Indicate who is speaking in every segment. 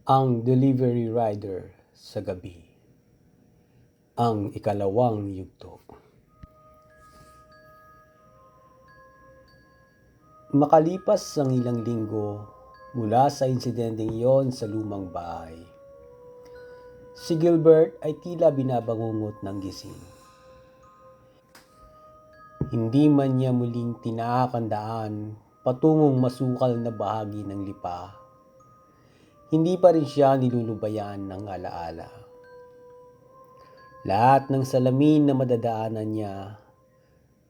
Speaker 1: Ang delivery rider sa gabi. Ang ikalawang yugto. Makalipas ang ilang linggo mula sa insidenteng iyon sa lumang bahay, si Gilbert ay tila binabangungot ng gising. Hindi man niya muling tinaak ang daan patungong masukal na bahagi ng lipa, hindi pa rin siya nilulubayan ng alaala. Lahat ng salamin na madadaanan niya,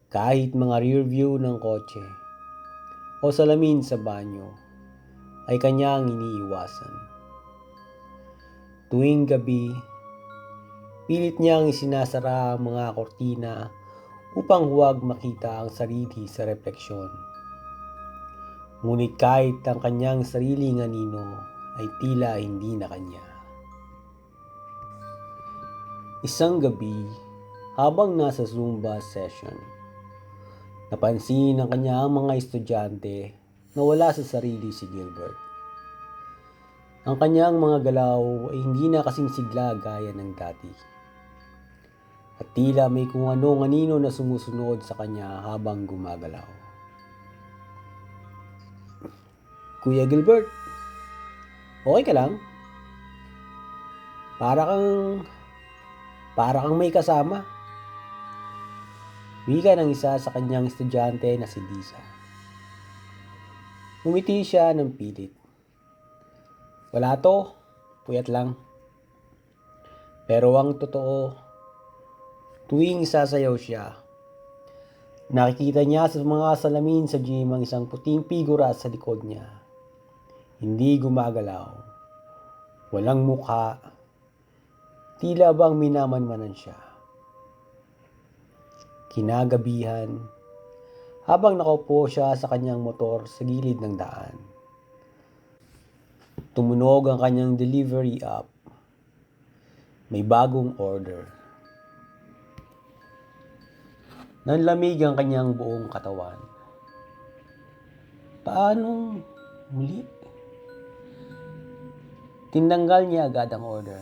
Speaker 1: kahit mga rear view ng kotse o salamin sa banyo, ay kanyang iniiwasan. Tuwing gabi, pilit niyang isinasara ang mga kortina upang huwag makita ang sarili sa refleksyon. Ngunit kahit ang kanyang sariling anino ay tila hindi na kanya. Isang gabi, habang nasa Zumba session, napansin ng kanyang mga estudyante na wala sa sarili si Gilbert. Ang kanyang mga galaw ay hindi na kasing sigla gaya ng dati. At tila may kung anino na sumusunod sa kanya habang gumagalaw. Kuya Gilbert, okay ka lang? Para kang may kasama. Wika ng isa sa kanyang estudyante na si Lisa. Umiti siya ng pilit. Wala to, puyat lang. Pero ang totoo, tuwing sasayaw siya, nakikita niya sa mga salamin sa gym ang isang puting figura sa likod niya. Hindi gumagalaw, walang mukha, tila bang minamanmanan siya. Kinagabihan, habang nakaupo siya sa kanyang motor sa gilid ng daan, tumunog ang kanyang delivery app. May bagong order. Nanlamig ang kanyang buong katawan. Paano muli? Tinanggal niya agad ang order.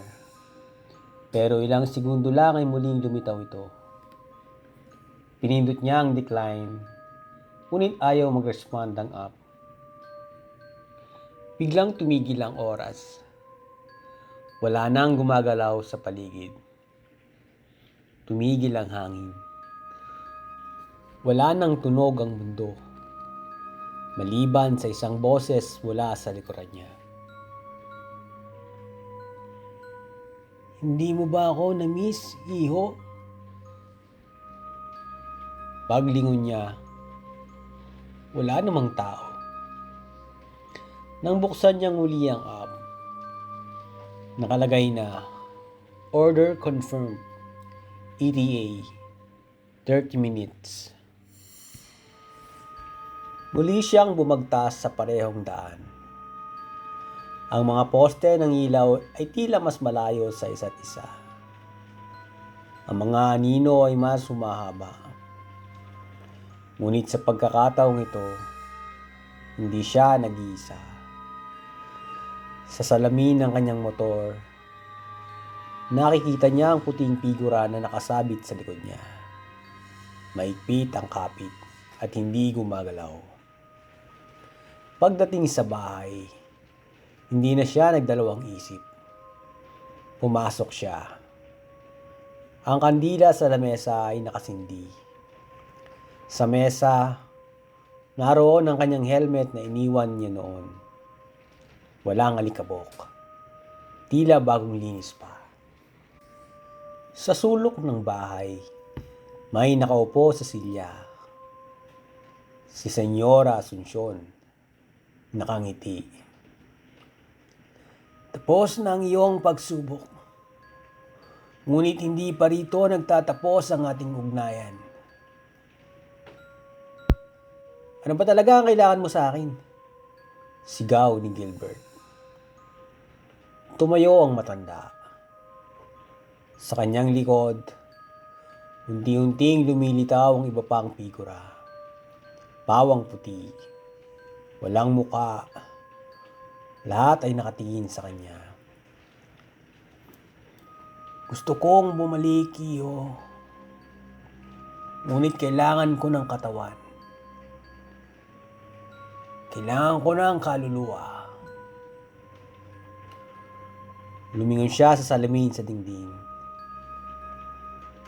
Speaker 1: Pero ilang segundo lang ay muling lumitaw ito. Pinindot niya ang decline, ngunit ayaw mag-respond ang app. Biglang tumigil ang oras. Wala nang gumagalaw sa paligid. Tumigil ang hangin. Wala nang tunog ang mundo, maliban sa isang boses mula sa likuran niya. Hindi mo ba ako na-miss, iho? Paglingon niya, wala namang tao. Nang buksan niyang muli ang app, nakalagay na order confirmed, ETA 30 minutes. Muli siyang bumagtas sa parehong daan. Ang mga poste ng ilaw ay tila mas malayo sa isa't isa. Ang mga anino ay mas humahaba. Ngunit sa pagkakataong ito, hindi siya nag-iisa. Sa salamin ng kanyang motor, nakikita niya ang puting figura na nakasabit sa likod niya. Maigpit ang kapit at hindi gumagalaw. Pagdating sa bahay, hindi na siya nagdalawang isip. Pumasok siya. Ang kandila sa lamesa ay nakasindi. Sa mesa, naroon ang kanyang helmet na iniwan niya noon. Walang alikabok. Tila bagong linis pa. Sa sulok ng bahay, may nakaupo sa silya. Si Senyora Asuncion, nakangiti. Tapos na ang iyong pagsubok. Ngunit hindi pa rito nagtatapos ang ating ugnayan. Ano ba talaga ang kailangan mo sa akin? Sigaw ni Gilbert. Tumayo ang matanda. Sa kanyang likod, unti-unting lumilitaw ang iba pang figura. Pawang puti, walang muka, lahat ay nakatingin sa kanya. Gusto kong bumalik, Iho. Ngunit kailangan ko ng katawan. Kailangan ko ng kaluluwa. Lumingon siya sa salamin sa dingding.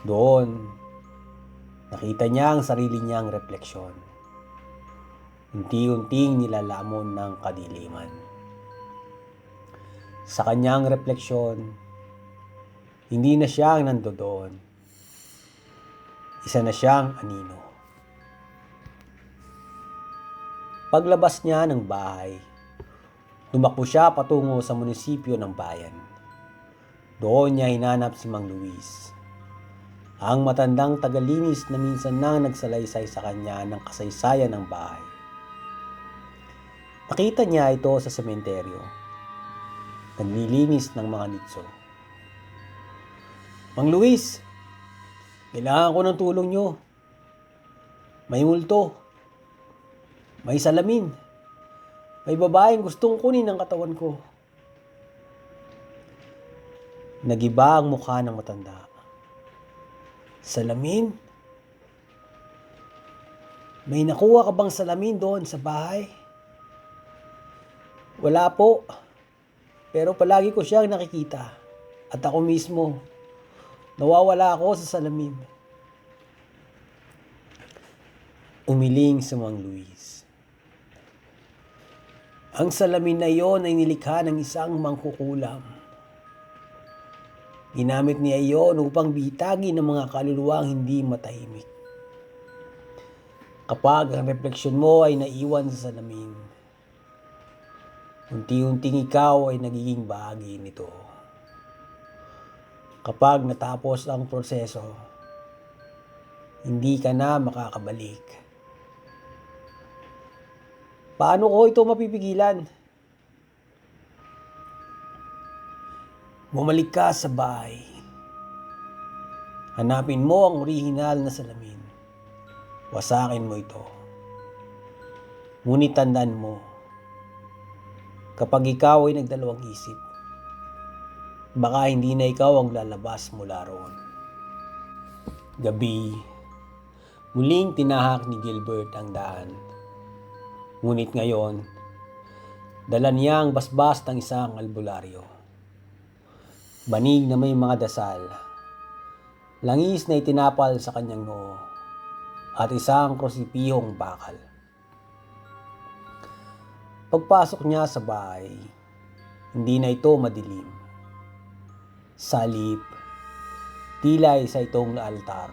Speaker 1: Doon, nakita niya ang sarili niyang refleksyon. Unti-unting nilalamon ng kadiliman. Sa kanyang refleksyon, hindi na siya ang nandoon. Isa na siyang anino. Paglabas niya ng bahay, tumakbo siya patungo sa munisipyo ng bayan. Doon niya hinanap si Mang Luis, ang matandang tagalinis na minsan nang nagsalaysay sa kanya ng kasaysayan ng bahay. Nakita niya ito sa sementeryo, naglilinis ng mga nitso. Mang Luis, kailangan ko ng tulong nyo. May multo. May salamin. May babaeng gustong kunin ang katawan ko. Nagiba ang mukha ng matanda. Salamin? May nakuha ka bang salamin doon sa bahay? Wala po. Pero palagi ko siyang nakikita. At ako mismo, nawawala ako sa salamin. Umiling si Mang Luis. Ang salamin na iyon ay nilikha ng isang mangkukulam. Ginamit niya iyon upang bitagin ang mga kaluluwang hindi matahimik. Kapag ang refleksyon mo ay naiwan sa salamin, unti-unting ikaw ay nagiging bahagi nito. Kapag natapos ang proseso, hindi ka na makakabalik. Paano ko ito mapipigilan? Bumalik ka sa bahay. Hanapin mo ang orihinal na salamin. Wasakin mo ito. Ngunit tandaan mo, kapag ikaw ay nagdalawang isip, baka hindi na ikaw ang lalabas mula roon. Gabi, muling tinahak ni Gilbert ang daan. Ngunit ngayon, dala niya ang basbas ng isang albularyo. Banig na may mga dasal, langis na itinapal sa kanyang noo, at isang krusipihong bakal. Pagpasok niya sa bahay, hindi na ito madilim. Sa halip, tila isa itong altar.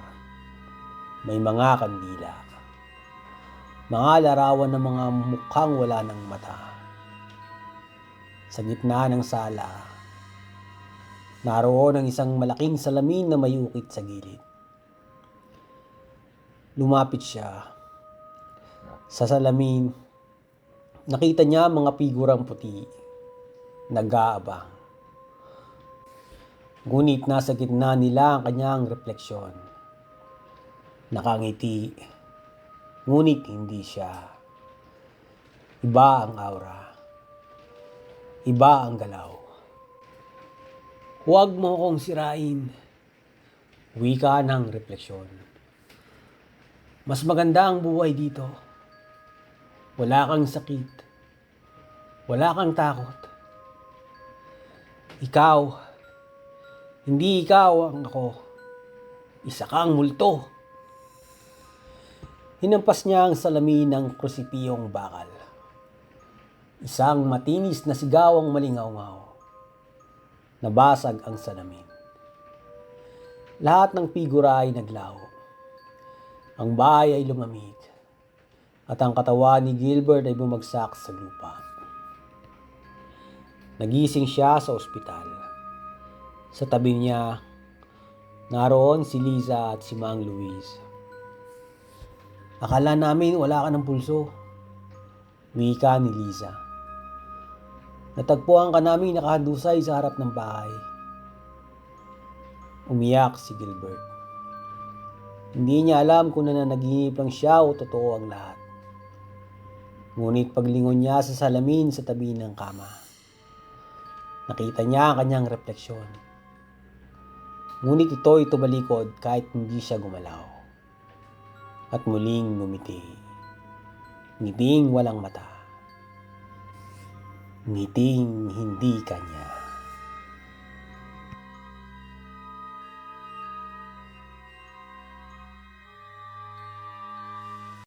Speaker 1: May mga kandila. Mga larawan ng mga mukhang wala ng mata. Sa gitna ng sala, naroon ang isang malaking salamin na may ukit sa gilid. Lumapit siya. Sa salamin, nakita niya mga figurang puti, nag-aabang. Ngunit nasa gitna nila ang kanyang refleksyon. Nakangiti, ngunit hindi siya. Iba ang aura. Iba ang galaw. Huwag mo akong sirain. Wika ng refleksyon. Mas maganda ang buhay dito. Wala kang sakit. Wala kang takot. Ikaw, hindi ikaw ang ako. Isa kang multo. Hinampas niya ang salamin ng krusipihong bakal. Isang matinis na sigaw ang malingaw-ngaw. Nabasag ang salamin. Lahat ng figura ay naglaho. Ang bahay ay lumamig. At ang katawan ni Gilbert ay bumagsak sa lupa. Nagising siya sa ospital. Sa tabi niya, naroon si Liza at si Mang Luis. Akala namin wala ka ng pulso. Wika ni Liza. Natagpuan ka namin nakahandusay sa harap ng bahay. Umiyak si Gilbert. Hindi niya alam kung nananaginip lang siya o totoo ang lahat. Ngunit paglingon niya sa salamin sa tabi ng kama, nakita niya ang kanyang refleksyon. Ngunit ito'y tumalikod kahit hindi siya gumalaw. At muling ngumiti. Ngiting walang mata. Ngiting hindi kanya.